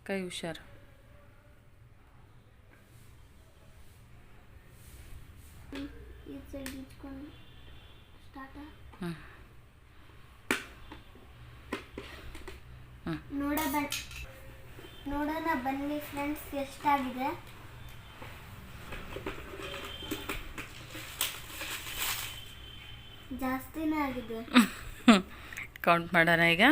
ಕೈ ಹುಷಾರು. ನೋಡೋಣ ಬನ್ನಿ ಫ್ರೆಂಡ್ಸ್ ಎಷ್ಟಾಗಿದೆ. ಜಾಸ್ತಿನೇ ಆಗಿದೆ. ಕೌಂಟ್ ಮಾಡೋಣ ಈಗ.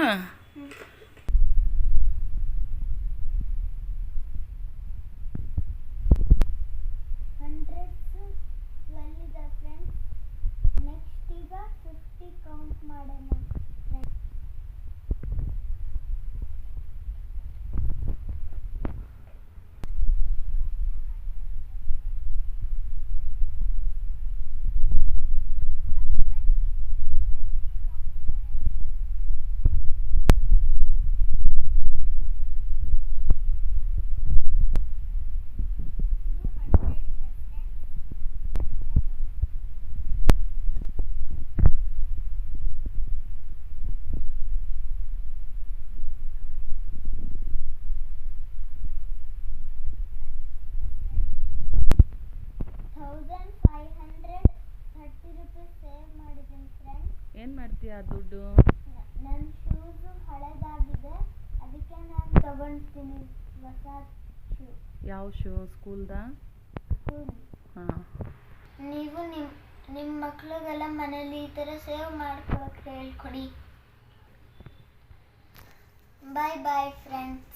ನೆಕ್ಸ್ಟ್ ಈಗ 50 ಕೌಂಟ್ ಮಾಡೋಣ. ಏನು ಮಾಡ್ತೀಯಾ ದುಡ್ಡು? ನನ್ನ ಶೂಸ್ ಹಳೇದಾಗಿದೆ, ಅದಕ್ಕೆ ನಾನು ತಗೊಳ್ತೀನಿ ಹೊಸ ಶೂ. ಯಾವ ಶೂ? ಸ್ಕೂಲ್ದಾ? ಸ್ಕೂಲ್. ಹಾಂ. ನೀವು ನಿಮ್ಮ ಮಕ್ಳಿಗೆಲ್ಲ ಮನೇಲಿ ಈ ಥರ ಸೇವ್ ಮಾಡ್ಕೊಳಕ್ಕೆ ಹೇಳ್ಕೊಡಿ. ಬಾಯ್ ಬಾಯ್ ಫ್ರೆಂಡ್ಸ್.